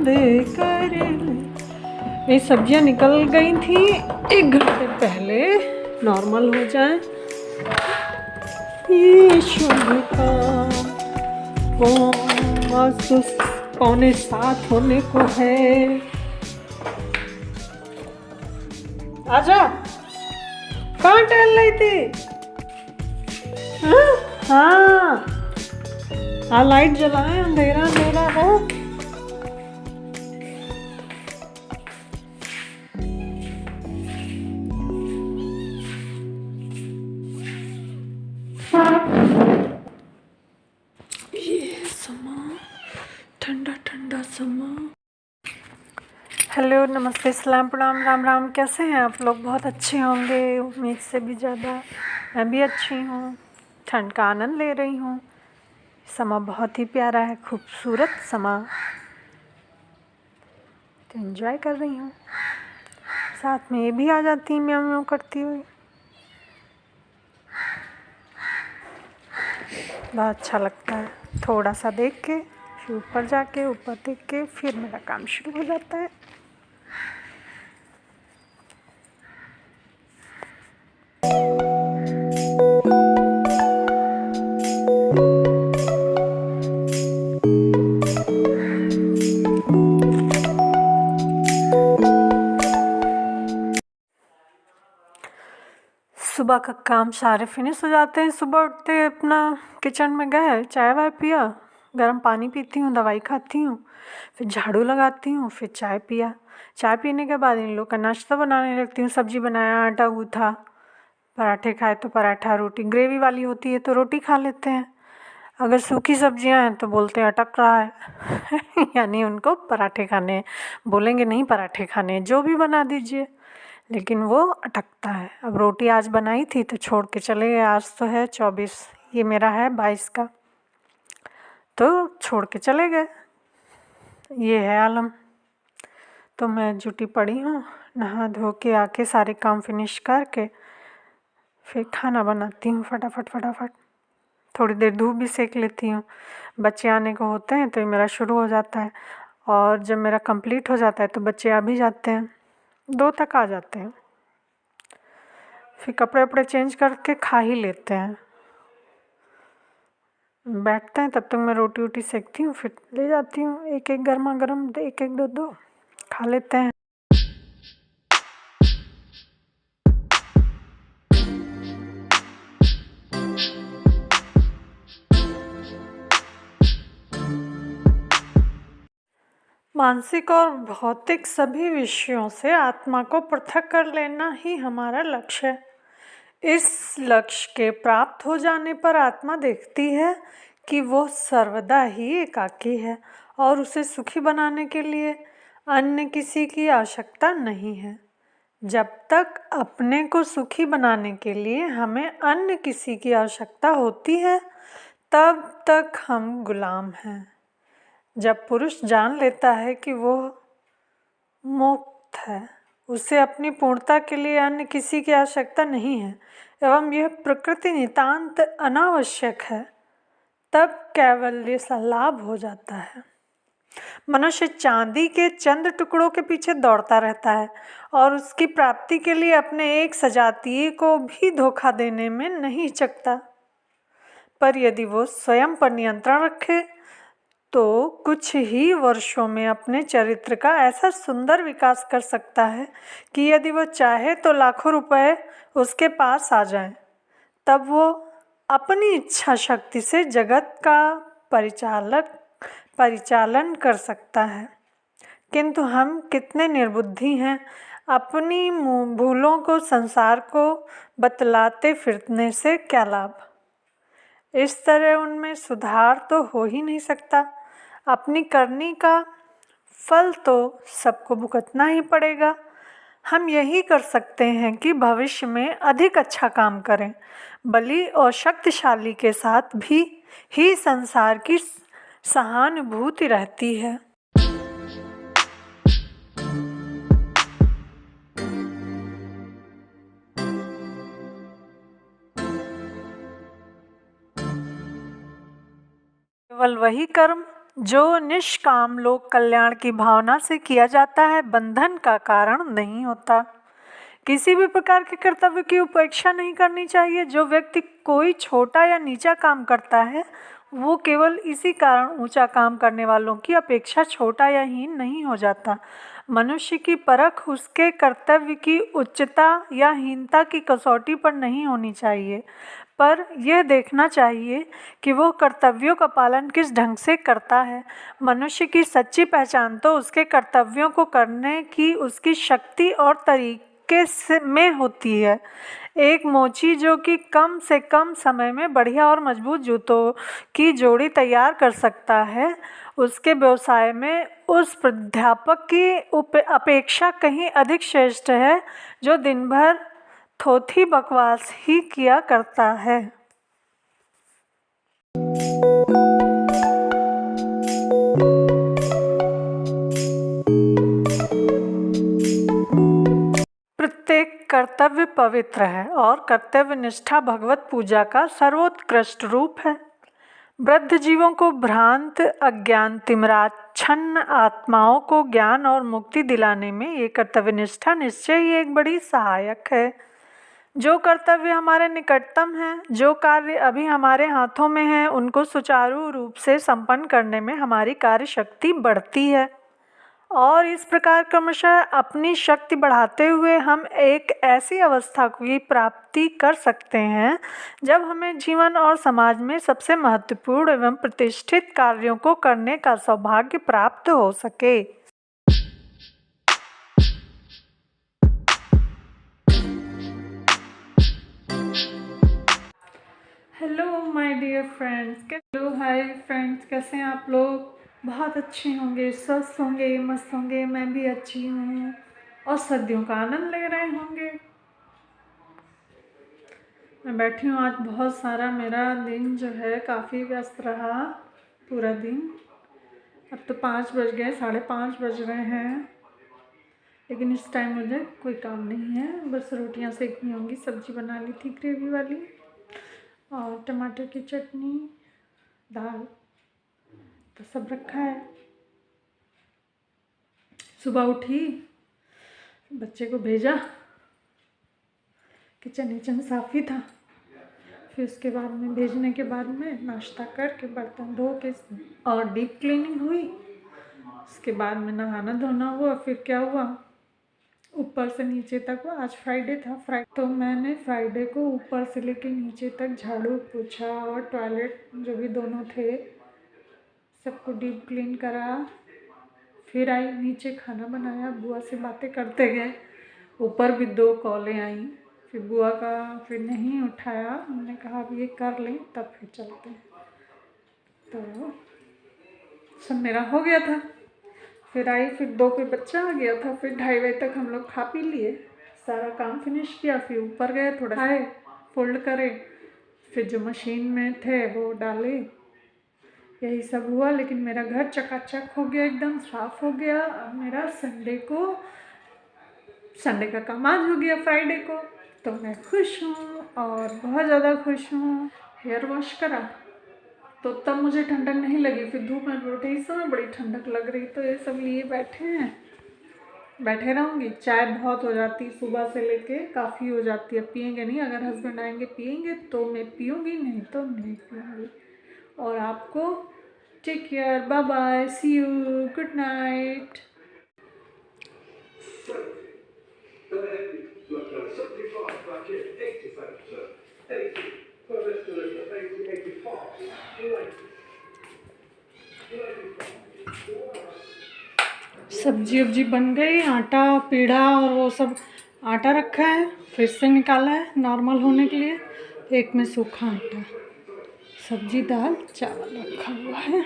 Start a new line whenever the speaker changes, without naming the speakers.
बंद कर ले। ये सब्जियां निकल गई थी 1 घंटे पहले, नॉर्मल हो जाए। ये शुभ काम आज तो 6:45 होने को है। आजा, कहाँ टहल रही थी? हाँ हाँ, लाइट जलाए, अंधेरा अंधेरा है। ये समा, ठंडा ठंडा समा। हेलो, नमस्ते, सलाम, प्रणाम, राम राम। कैसे हैं आप लोग? बहुत अच्छे होंगे, उम्मीद से भी ज़्यादा। मैं भी अच्छी हूँ, ठंड का आनंद ले रही हूँ। समा बहुत ही प्यारा है, खूबसूरत समा, तो एंजॉय कर रही हूँ। साथ में ये भी आ जाती है म्याऊं म्याऊं करती हुई। बहुत अच्छा लगता है। थोड़ा सा देख के फिर ऊपर जाके, ऊपर देख के फिर मेरा काम शुरू हो जाता है। सुबह का काम सारे फिनिश हो जाते हैं। सुबह उठते अपना किचन में गए, चाय वाय पिया, गर्म पानी पीती हूँ, दवाई खाती हूँ, फिर झाड़ू लगाती हूँ, फिर चाय पिया। चाय पीने के बाद इन लोग का नाश्ता बनाने लगती हूँ। सब्जी बनाया, आटा गूँथा, पराठे खाए तो पराठा, रोटी ग्रेवी वाली होती है तो रोटी खा लेते हैं। अगर सूखी सब्जियां हैं तो बोलते हैं अटक रहा है यानी उनको पराठे खाने हैं। बोलेंगे नहीं पराठे खाने हैं, जो भी बना दीजिए, लेकिन वो अटकता है। अब रोटी आज बनाई थी तो छोड़ के चले गए। आज तो है 24, ये मेरा है 22 का, तो छोड़ के चले गए। ये है आलम। तो मैं जुटी पड़ी हूँ, नहा धो के आके सारे काम फिनिश करके फिर खाना बनाती हूँ फटाफट फटाफट। थोड़ी देर धूप भी सेक लेती हूँ। बच्चे आने को होते हैं तो ये मेरा शुरू हो जाता है, और जब मेरा कंप्लीट हो जाता है तो बच्चे आ भी जाते हैं, 2 तक आ जाते हैं। फिर कपड़े वपड़े चेंज करके खा ही लेते हैं, बैठते हैं। तब तक मैं रोटी वोटी सेकती हूँ, फिर ले जाती हूँ एक एक गर्मा गर्म, एक एक दो दो खा लेते हैं। मानसिक और भौतिक सभी विषयों से आत्मा को पृथक कर लेना ही हमारा लक्ष्य है। इस लक्ष्य के प्राप्त हो जाने पर आत्मा देखती है कि वो सर्वदा ही एकाकी है और उसे सुखी बनाने के लिए अन्य किसी की आवश्यकता नहीं है। जब तक अपने को सुखी बनाने के लिए हमें अन्य किसी की आवश्यकता होती है, तब तक हम गुलाम हैं। जब पुरुष जान लेता है कि वो मुक्त है, उसे अपनी पूर्णता के लिए अन्य किसी की आवश्यकता नहीं है एवं यह प्रकृति नितांत अनावश्यक है, तब कैवल्य सा लाभ हो जाता है। मनुष्य चांदी के चंद टुकड़ों के पीछे दौड़ता रहता है और उसकी प्राप्ति के लिए अपने एक सजातीय को भी धोखा देने में नहीं हिचकता। पर यदि वो स्वयं पर नियंत्रण रखे तो कुछ ही वर्षों में अपने चरित्र का ऐसा सुंदर विकास कर सकता है कि यदि वो चाहे तो लाखों रुपए उसके पास आ जाएं, तब वो अपनी इच्छा शक्ति से जगत का परिचालन कर सकता है। किंतु हम कितने निर्बुद्धि हैं, अपनी भूलों को संसार को बतलाते फिरने से क्या लाभ। इस तरह उनमें सुधार तो हो ही नहीं सकता। अपनी करनी का फल तो सबको भुगतना ही पड़ेगा। हम यही कर सकते हैं कि भविष्य में अधिक अच्छा काम करें। बली और शक्तिशाली के साथ भी ही संसार की सहानुभूति रहती है। केवल वही कर्म जो निष्काम लोक कल्याण की भावना से किया जाता है बंधन का कारण नहीं होता। किसी भी प्रकार के कर्तव्य की उपेक्षा नहीं करनी चाहिए। जो व्यक्ति कोई छोटा या नीचा काम करता है वो केवल इसी कारण ऊंचा काम करने वालों की अपेक्षा छोटा या हीन नहीं हो जाता। मनुष्य की परख उसके कर्तव्य की उच्चता या हीनता की कसौटी पर नहीं होनी चाहिए, पर यह देखना चाहिए कि वो कर्तव्यों का पालन किस ढंग से करता है। मनुष्य की सच्ची पहचान तो उसके कर्तव्यों को करने की उसकी शक्ति और तरीके में होती है। एक मोची जो कि कम से कम समय में बढ़िया और मजबूत जूतों की जोड़ी तैयार कर सकता है, उसके व्यवसाय में उस प्राध्यापक की अपेक्षा कहीं अधिक श्रेष्ठ है जो दिन भर थोथी बकवास ही किया करता है। प्रत्येक कर्तव्य पवित्र है और कर्तव्य निष्ठा भगवत पूजा का सर्वोत्कृष्ट रूप है। वृद्ध जीवों को भ्रांत अज्ञान तिमिराच्छन्न आत्माओं को ज्ञान और मुक्ति दिलाने में ये कर्तव्य निष्ठा निश्चय ही एक बड़ी सहायक है। जो कर्तव्य हमारे निकटतम हैं, जो कार्य अभी हमारे हाथों में हैं, उनको सुचारू रूप से संपन्न करने में हमारी कार्य शक्ति बढ़ती है और इस प्रकार क्रमशः अपनी शक्ति बढ़ाते हुए हम एक ऐसी अवस्था की प्राप्ति कर सकते हैं जब हमें जीवन और समाज में सबसे महत्वपूर्ण एवं प्रतिष्ठित कार्यों को करने का सौभाग्य प्राप्त हो सके। Hello my dear friends, hello hi friends, कैसे हैं आप लोग? बहुत अच्छे होंगे, स्वस्थ होंगे, मस्त होंगे। मैं भी अच्छी हूँ और सर्दियों का आनंद ले रहे होंगे। मैं बैठी हूँ, आज बहुत सारा मेरा दिन जो है काफ़ी व्यस्त रहा पूरा दिन। अब तो 5 बज गए, 5:30 बज रहे हैं, लेकिन इस टाइम मुझे कोई काम नहीं है, बस रोटियाँ सेकनी होंगी। सब्जी बना ली थी ग्रेवी वाली और टमाटर की चटनी, दाल तो सब रखा है। सुबह उठी, बच्चे को भेजा, किचन साफ ही था। फिर उसके बाद में भेजने के बाद में नाश्ता करके बर्तन धो के और डीप क्लीनिंग हुई। उसके बाद में नहाना धोना हुआ। फिर क्या हुआ, ऊपर से नीचे तक, आज फ्राइडे था, तो मैंने फ्राइडे को ऊपर से लेके नीचे तक झाड़ू पोछा और टॉयलेट जो भी दोनों थे सबको डीप क्लीन करा। फिर आई नीचे, खाना बनाया, बुआ से बातें करते गए। ऊपर भी 2 कॉलें आई, फिर बुआ का फिर नहीं उठाया, मैंने कहा अब ये कर लें तब फिर चलते हैं। तो सब मेरा हो गया था। फिर आई, फिर 2 पे बच्चा आ गया था। फिर 2:30 बजे तक हम लोग खा पी लिए, सारा काम फिनिश किया। फिर ऊपर गए, थोड़ा खाए, फोल्ड करे, फिर जो मशीन में थे वो डाले, यही सब हुआ। लेकिन मेरा घर चकाचक हो गया, एकदम साफ हो गया। अब मेरा संडे का काम आज हो गया, फ्राइडे को। तो मैं खुश हूँ और बहुत ज़्यादा खुश हूँ। हेयर वॉश करा तो तब मुझे ठंडक नहीं लगी। फिर धूप में बैठे, इस समय बड़ी ठंडक लग रही, तो ये सब लिए बैठे हैं, बैठे रहूँगी। चाय बहुत हो जाती, सुबह से लेके काफ़ी हो जाती है। पियेंगे नहीं, अगर हस्बैंड आएंगे पियेंगे तो मैं पीऊँगी, नहीं तो नहीं पीऊँगी। और आपको take care, bye bye, see you, good night. सब्जी वब्जी बन गई, आटा पीढ़ा और वो सब आटा रखा है, फिर से निकाला है नॉर्मल होने के लिए। एक में सूखा आटा, सब्जी दाल चावल रखा हुआ है।